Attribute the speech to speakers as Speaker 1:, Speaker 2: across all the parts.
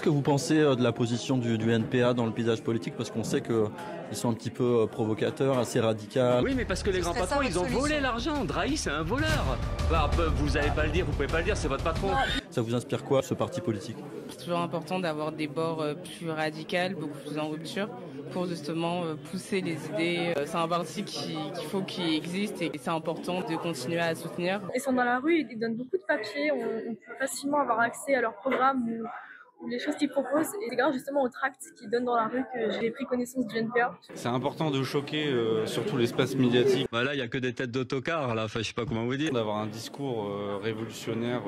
Speaker 1: Qu'est-ce que vous pensez de la position du NPA dans le paysage politique? Parce qu'on sait qu'ils sont un petit peu provocateurs, assez radicaux.
Speaker 2: Oui, mais parce que les grands patrons, ils ont volé l'argent. Drahi, c'est un voleur. Bah, vous n'allez pas le dire, vous pouvez pas le dire, c'est votre patron.
Speaker 1: Ça vous inspire quoi, ce parti politique?
Speaker 3: C'est toujours important d'avoir des bords plus radicaux, beaucoup plus en rupture, pour justement pousser les idées. C'est un parti qu'il faut qu'il existe et c'est important de continuer à soutenir.
Speaker 4: Ils sont dans la rue, ils donnent beaucoup de papiers, on peut facilement avoir accès à leur programme ou les choses qu'ils proposent. Et c'est grâce justement aux tracts qu'ils donnent dans la rue que j'ai pris connaissance du NPA.
Speaker 5: C'est important de choquer surtout l'espace médiatique.
Speaker 2: Bah là, il n'y a que des têtes d'autocar, là, enfin, je sais pas comment vous dire.
Speaker 5: D'avoir un discours révolutionnaire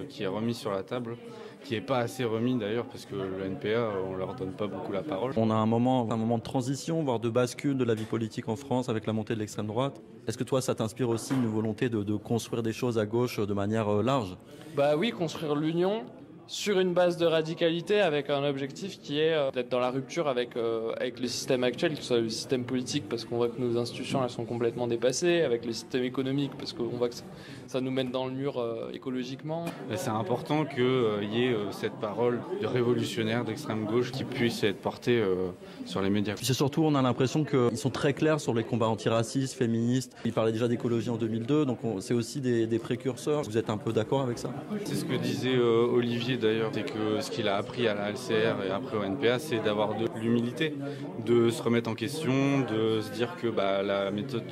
Speaker 5: qui est remis sur la table, qui n'est pas assez remis d'ailleurs, parce que le NPA, on leur donne pas beaucoup la parole.
Speaker 1: On a un moment de transition, voire de bascule de la vie politique en France avec la montée de l'extrême droite. Est-ce que toi, ça t'inspire aussi une volonté de construire des choses à gauche de manière large?
Speaker 6: Bah oui, construire l'union sur une base de radicalité avec un objectif qui est d'être dans la rupture avec le système actuel, que ce soit le système politique parce qu'on voit que nos institutions elles sont complètement dépassées, avec le système économique parce qu'on voit que ça nous mène dans le mur écologiquement.
Speaker 5: C'est important qu'il y ait cette parole de révolutionnaire d'extrême gauche qui puisse être portée sur les médias.
Speaker 1: C'est surtout, on a l'impression qu'ils sont très clairs sur les combats antiracistes, féministes. Ils parlaient déjà d'écologie en 2002, donc c'est aussi des précurseurs. Vous êtes un peu d'accord avec ça?
Speaker 5: C'est ce que disait Olivier d'ailleurs, c'est que ce qu'il a appris à la LCR et après au NPA, c'est d'avoir de l'humilité, de se remettre en question, de se dire que la méthode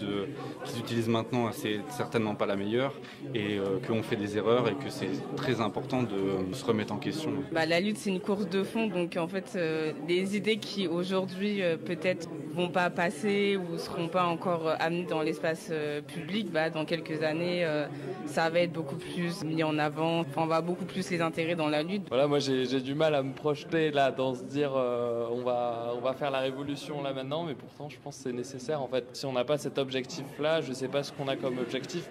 Speaker 5: qu'ils utilisent maintenant, c'est certainement pas la meilleure et qu'on fait des erreurs et que c'est très important de se remettre en question.
Speaker 3: La lutte, c'est une course de fond, donc en fait, les idées qui aujourd'hui peut-être vont pas passer ou seront pas encore amenées dans l'espace public, dans quelques années, ça va être beaucoup plus mis en avant. Enfin, on va beaucoup plus les intégrer dans la lutte.
Speaker 6: Voilà, moi j'ai du mal à me projeter là dans se dire on va faire la révolution là maintenant, mais pourtant je pense que c'est nécessaire en fait. Si on n'a pas cet objectif là, je sais pas ce qu'on a comme objectif.